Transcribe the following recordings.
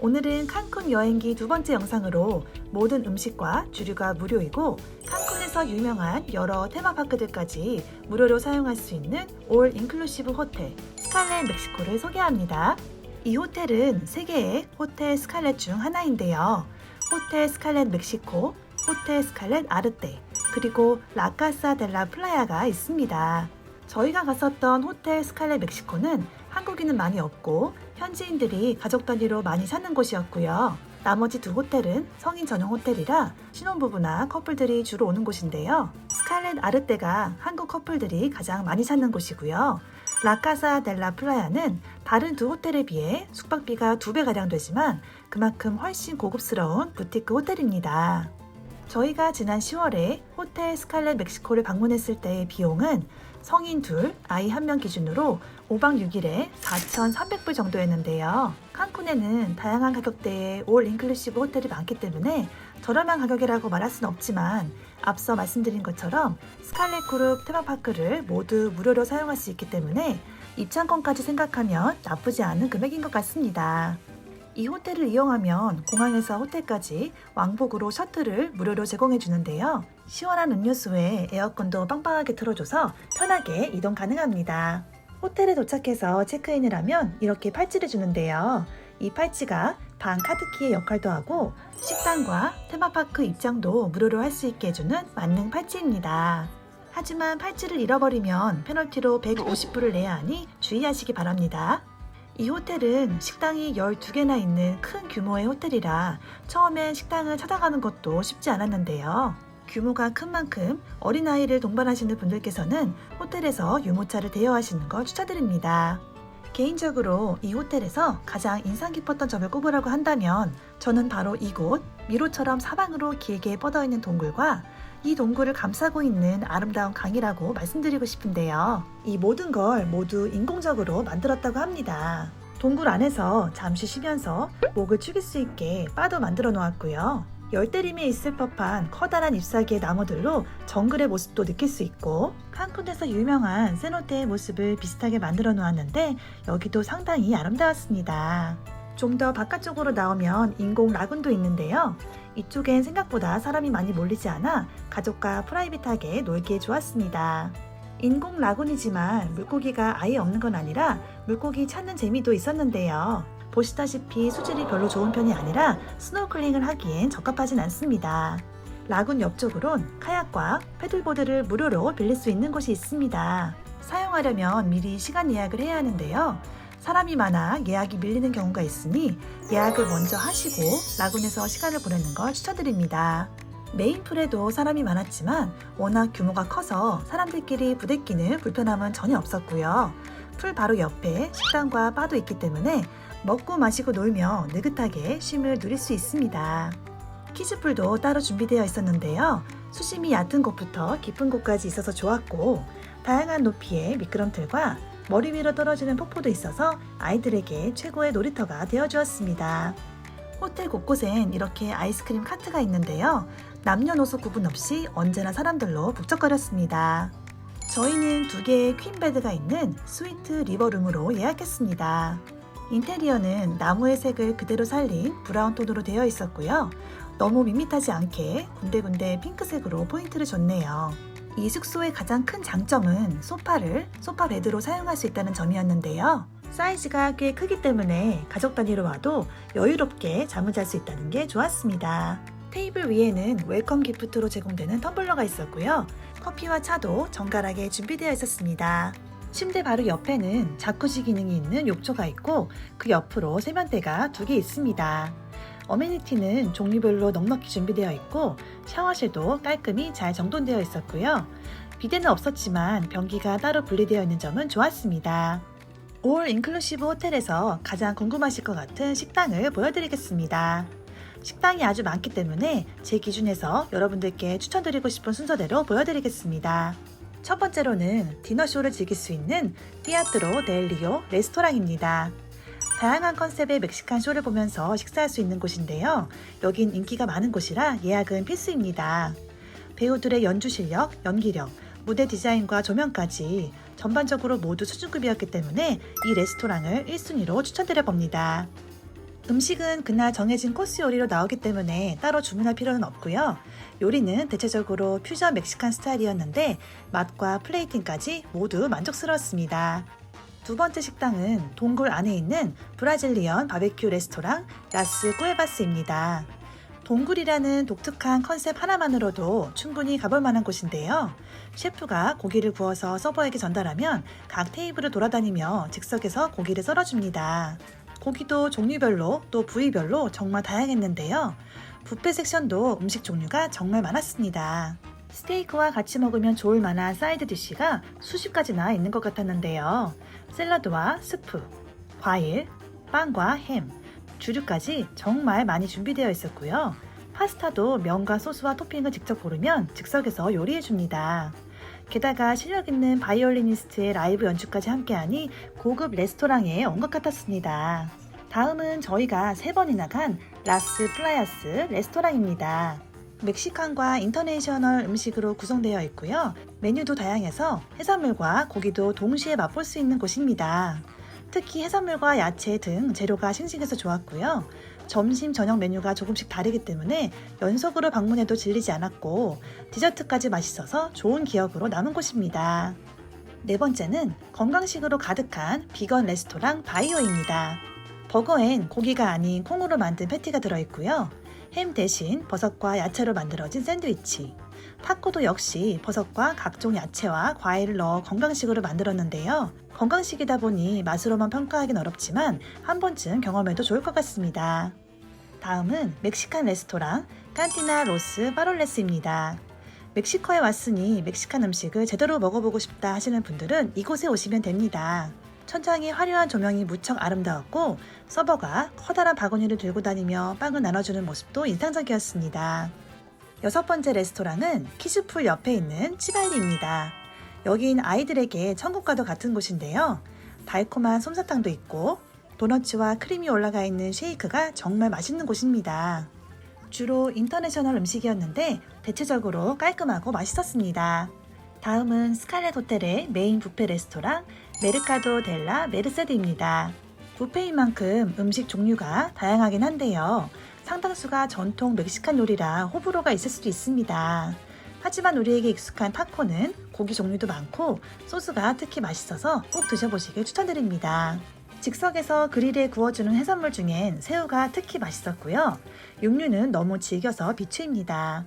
오늘은 칸쿤 여행기 두 번째 영상으로 모든 음식과 주류가 무료이고 칸쿤에서 유명한 여러 테마파크들까지 무료로 사용할 수 있는 올 인클루시브 호텔 스칼렛 멕시코를 소개합니다. 이 호텔은 세계의 호텔 스칼렛 중 하나인데요. 호텔 스칼렛 멕시코, 호텔 스칼렛 아르테, 그리고 라카사 델라 플라야가 있습니다. 저희가 갔었던 호텔 스칼렛 멕시코는 한국인은 많이 없고 현지인들이 가족 단위로 많이 사는 곳이었고요. 나머지 두 호텔은 성인 전용 호텔이라 신혼부부나 커플들이 주로 오는 곳인데요. 스칼렛 아르테가 한국 커플들이 가장 많이 사는 곳이고요. 라카사 델라 플라야는 다른 두 호텔에 비해 숙박비가 2배가량 되지만 그만큼 훨씬 고급스러운 부티크 호텔입니다. 저희가 지난 10월에 호텔 스칼렛 멕시코를 방문했을 때의 비용은 성인 둘, 아이 1명 기준으로 5박 6일에 4,300불 정도였는데요. 칸쿤에는 다양한 가격대의 올 인클루시브 호텔이 많기 때문에 저렴한 가격이라고 말할 수는 없지만 앞서 말씀드린 것처럼 스칼렛 그룹 테마파크를 모두 무료로 사용할 수 있기 때문에 입장권까지 생각하면 나쁘지 않은 금액인 것 같습니다. 이 호텔을 이용하면 공항에서 호텔까지 왕복으로 셔틀을 무료로 제공해 주는데요. 시원한 음료수에 에어컨도 빵빵하게 틀어줘서 편하게 이동 가능합니다. 호텔에 도착해서 체크인을 하면 이렇게 팔찌를 주는데요. 이 팔찌가 방 카드키의 역할도 하고 식당과 테마파크 입장도 무료로 할 수 있게 해주는 만능 팔찌입니다. 하지만 팔찌를 잃어버리면 페널티로 150불을 내야 하니 주의하시기 바랍니다. 이 호텔은 식당이 12개나 있는 큰 규모의 호텔이라 처음엔 식당을 찾아가는 것도 쉽지 않았는데요. 규모가 큰 만큼 어린아이를 동반하시는 분들께서는 호텔에서 유모차를 대여하시는 걸 추천드립니다. 개인적으로 이 호텔에서 가장 인상 깊었던 점을 꼽으라고 한다면 저는 바로 이곳 미로처럼 사방으로 길게 뻗어있는 동굴과 이 동굴을 감싸고 있는 아름다운 강이라고 말씀드리고 싶은데요. 이 모든 걸 모두 인공적으로 만들었다고 합니다. 동굴 안에서 잠시 쉬면서 목을 축일 수 있게 바도 만들어 놓았고요. 열대림에 있을 법한 커다란 잎사귀의 나무들로 정글의 모습도 느낄 수 있고 칸쿤에서 유명한 세노테의 모습을 비슷하게 만들어 놓았는데 여기도 상당히 아름다웠습니다. 좀 더 바깥쪽으로 나오면 인공 라군도 있는데요. 이쪽엔 생각보다 사람이 많이 몰리지 않아 가족과 프라이빗하게 놀기에 좋았습니다. 인공 라군이지만 물고기가 아예 없는 건 아니라 물고기 찾는 재미도 있었는데요. 보시다시피 수질이 별로 좋은 편이 아니라 스노클링을 하기엔 적합하진 않습니다. 라군 옆쪽으론 카약과 패들보드를 무료로 빌릴 수 있는 곳이 있습니다. 사용하려면 미리 시간 예약을 해야 하는데요. 사람이 많아 예약이 밀리는 경우가 있으니 예약을 먼저 하시고 라군에서 시간을 보내는 걸 추천드립니다. 메인풀에도 사람이 많았지만 워낙 규모가 커서 사람들끼리 부대끼는 불편함은 전혀 없었고요. 풀 바로 옆에 식당과 바도 있기 때문에 먹고 마시고 놀며 느긋하게 쉼을 누릴 수 있습니다. 키즈풀도 따로 준비되어 있었는데요. 수심이 얕은 곳부터 깊은 곳까지 있어서 좋았고 다양한 높이의 미끄럼틀과 머리 위로 떨어지는 폭포도 있어서 아이들에게 최고의 놀이터가 되어주었습니다. 호텔 곳곳엔 이렇게 아이스크림 카트가 있는데요. 남녀노소 구분 없이 언제나 사람들로 북적거렸습니다. 저희는 2개의 퀸베드가 있는 스위트 리버룸으로 예약했습니다. 인테리어는 나무의 색을 그대로 살린 브라운 톤으로 되어 있었고요. 너무 밋밋하지 않게 군데군데 핑크색으로 포인트를 줬네요. 이 숙소의 가장 큰 장점은 소파를 소파 베드로 사용할 수 있다는 점이었는데요. 사이즈가 꽤 크기 때문에 가족 단위로 와도 여유롭게 잠을 잘 수 있다는 게 좋았습니다. 테이블 위에는 웰컴 기프트로 제공되는 텀블러가 있었고요. 커피와 차도 정갈하게 준비되어 있었습니다. 침대 바로 옆에는 자쿠지 기능이 있는 욕조가 있고 그 옆으로 세면대가 2개 있습니다. 어메니티는 종류별로 넉넉히 준비되어 있고 샤워실도 깔끔히 잘 정돈되어 있었고요. 비데는 없었지만 변기가 따로 분리되어 있는 점은 좋았습니다. 올 인클루시브 호텔에서 가장 궁금하실 것 같은 식당을 보여드리겠습니다. 식당이 아주 많기 때문에 제 기준에서 여러분들께 추천드리고 싶은 순서대로 보여드리겠습니다. 첫 번째로는 디너쇼를 즐길 수 있는 티아트로 델 리오 레스토랑입니다. 다양한 컨셉의 멕시칸 쇼를 보면서 식사할 수 있는 곳인데요. 여긴 인기가 많은 곳이라 예약은 필수입니다. 배우들의 연주 실력, 연기력, 무대 디자인과 조명까지 전반적으로 모두 수준급이었기 때문에 이 레스토랑을 1순위로 추천드려 봅니다. 음식은 그날 정해진 코스 요리로 나오기 때문에 따로 주문할 필요는 없고요. 요리는 대체적으로 퓨전 멕시칸 스타일이었는데 맛과 플레이팅까지 모두 만족스러웠습니다. 두 번째 식당은 동굴 안에 있는 브라질리언 바베큐 레스토랑 라스 꾸에바스입니다. 동굴이라는 독특한 컨셉 하나만으로도 충분히 가볼 만한 곳인데요. 셰프가 고기를 구워서 서버에게 전달하면 각 테이블을 돌아다니며 즉석에서 고기를 썰어줍니다. 고기도 종류별로 또 부위별로 정말 다양했는데요. 뷔페 섹션도 음식 종류가 정말 많았습니다. 스테이크와 같이 먹으면 좋을 만한 사이드 디쉬가 수십 가지나 있는 것 같았는데요. 샐러드와 스프, 과일, 빵과 햄, 주류까지 정말 많이 준비되어 있었고요. 파스타도 면과 소스와 토핑을 직접 고르면 즉석에서 요리해줍니다. 게다가 실력 있는 바이올리니스트의 라이브 연주까지 함께하니 고급 레스토랑에 온 것 같았습니다. 다음은 저희가 3번이나 간 라스 플라야스 레스토랑입니다. 멕시칸과 인터내셔널 음식으로 구성되어 있고요. 메뉴도 다양해서 해산물과 고기도 동시에 맛볼 수 있는 곳입니다. 특히 해산물과 야채 등 재료가 싱싱해서 좋았고요. 점심, 저녁 메뉴가 조금씩 다르기 때문에 연속으로 방문해도 질리지 않았고 디저트까지 맛있어서 좋은 기억으로 남은 곳입니다. 네 번째는 건강식으로 가득한 비건 레스토랑 바이오입니다. 버거엔 고기가 아닌 콩으로 만든 패티가 들어있고요. 햄 대신 버섯과 야채로 만들어진 샌드위치, 타코도 역시 버섯과 각종 야채와 과일을 넣어 건강식으로 만들었는데요. 건강식이다 보니 맛으로만 평가하긴 어렵지만 한 번쯤 경험해도 좋을 것 같습니다. 다음은 멕시칸 레스토랑 칸티나 로스 파롤레스입니다. 멕시코에 왔으니 멕시칸 음식을 제대로 먹어보고 싶다 하시는 분들은 이곳에 오시면 됩니다. 천장에 화려한 조명이 무척 아름다웠고 서버가 커다란 바구니를 들고 다니며 빵을 나눠주는 모습도 인상적이었습니다. 6번째 레스토랑은 키즈풀 옆에 있는 치발리입니다. 여긴 아이들에게 천국과도 같은 곳인데요. 달콤한 솜사탕도 있고 도너츠와 크림이 올라가 있는 쉐이크가 정말 맛있는 곳입니다. 주로 인터내셔널 음식이었는데 대체적으로 깔끔하고 맛있었습니다. 다음은 스칼렛 호텔의 메인 뷔페 레스토랑 메르카도 델라 메르세드입니다. 뷔페인 만큼 음식 종류가 다양하긴 한데요. 상당수가 전통 멕시칸 요리라 호불호가 있을 수도 있습니다. 하지만 우리에게 익숙한 타코는 고기 종류도 많고 소스가 특히 맛있어서 꼭 드셔보시길 추천드립니다. 즉석에서 그릴에 구워주는 해산물 중엔 새우가 특히 맛있었고요. 육류는 너무 질겨서 비추입니다.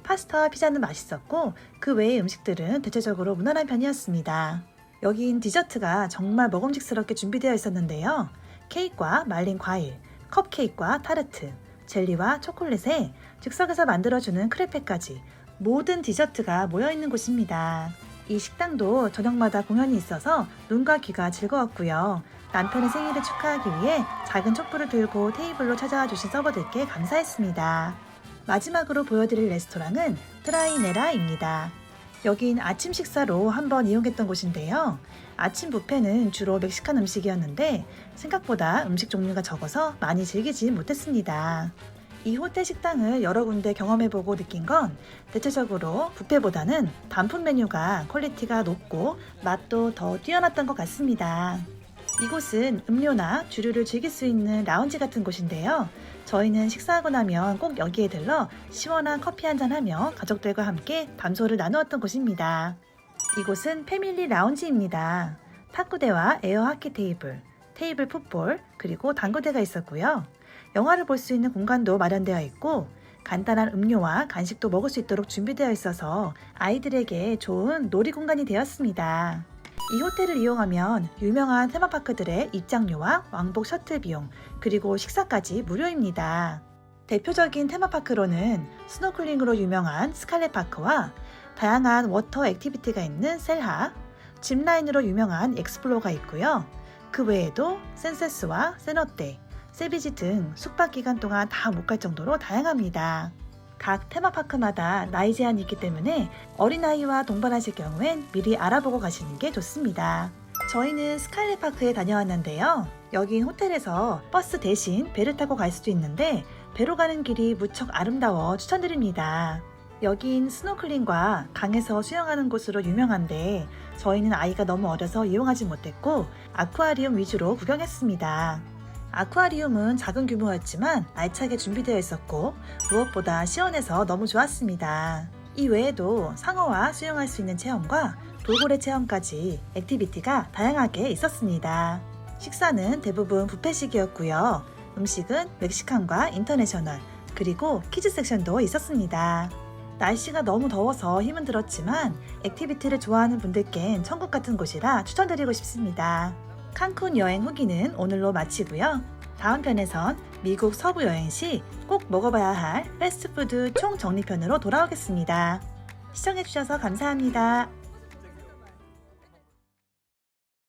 파스타와 피자는 맛있었고 그 외의 음식들은 대체적으로 무난한 편이었습니다. 여긴 디저트가 정말 먹음직스럽게 준비되어 있었는데요. 케이크와 말린 과일, 컵케이크와 타르트, 젤리와 초콜릿에 즉석에서 만들어주는 크레페까지 모든 디저트가 모여있는 곳입니다. 이 식당도 저녁마다 공연이 있어서 눈과 귀가 즐거웠고요. 남편의 생일을 축하하기 위해 작은 촛불을 들고 테이블로 찾아와 주신 서버들께 감사했습니다. 마지막으로 보여드릴 레스토랑은 트라이네라입니다. 여긴 아침 식사로 한번 이용했던 곳인데요. 아침 뷔페는 주로 멕시칸 음식이었는데 생각보다 음식 종류가 적어서 많이 즐기지 못했습니다. 이 호텔 식당을 여러 군데 경험해보고 느낀 건 대체적으로 뷔페보다는 단품 메뉴가 퀄리티가 높고 맛도 더 뛰어났던 것 같습니다. 이곳은 음료나 주류를 즐길 수 있는 라운지 같은 곳인데요. 저희는 식사하고 나면 꼭 여기에 들러 시원한 커피 한잔하며 가족들과 함께 밤소를 나누었던 곳입니다. 이곳은 패밀리 라운지입니다. 탁구대와 에어 하키 테이블, 테이블 풋볼, 그리고 당구대가 있었고요. 영화를 볼 수 있는 공간도 마련되어 있고 간단한 음료와 간식도 먹을 수 있도록 준비되어 있어서 아이들에게 좋은 놀이 공간이 되었습니다. 이 호텔을 이용하면 유명한 테마파크들의 입장료와 왕복 셔틀 비용, 그리고 식사까지 무료입니다. 대표적인 테마파크로는 스노클링으로 유명한 스칼렛 파크와 다양한 워터 액티비티가 있는 셀하, 짚라인으로 유명한 엑스플로어가 있고요. 그 외에도 센세스와 세너떼, 세비지 등 숙박 기간 동안 다 못 갈 정도로 다양합니다. 각 테마파크마다 나이 제한이 있기 때문에 어린아이와 동반하실 경우엔 미리 알아보고 가시는 게 좋습니다. 저희는 스칼렛 파크에 다녀왔는데요. 여긴 호텔에서 버스 대신 배를 타고 갈 수도 있는데 배로 가는 길이 무척 아름다워 추천드립니다. 여긴 스노클링과 강에서 수영하는 곳으로 유명한데 저희는 아이가 너무 어려서 이용하지 못했고 아쿠아리움 위주로 구경했습니다. 아쿠아리움은 작은 규모였지만 알차게 준비되어 있었고 무엇보다 시원해서 너무 좋았습니다. 이 외에도 상어와 수영할 수 있는 체험과 돌고래 체험까지 액티비티가 다양하게 있었습니다. 식사는 대부분 뷔페식이었고요. 음식은 멕시칸과 인터내셔널, 그리고 키즈 섹션도 있었습니다. 날씨가 너무 더워서 힘은 들었지만 액티비티를 좋아하는 분들께는 천국 같은 곳이라 추천드리고 싶습니다. 칸쿤 여행 후기는 오늘로 마치고요. 다음 편에선 미국 서부 여행 시 꼭 먹어봐야 할 패스트푸드 총정리편으로 돌아오겠습니다. 시청해주셔서 감사합니다.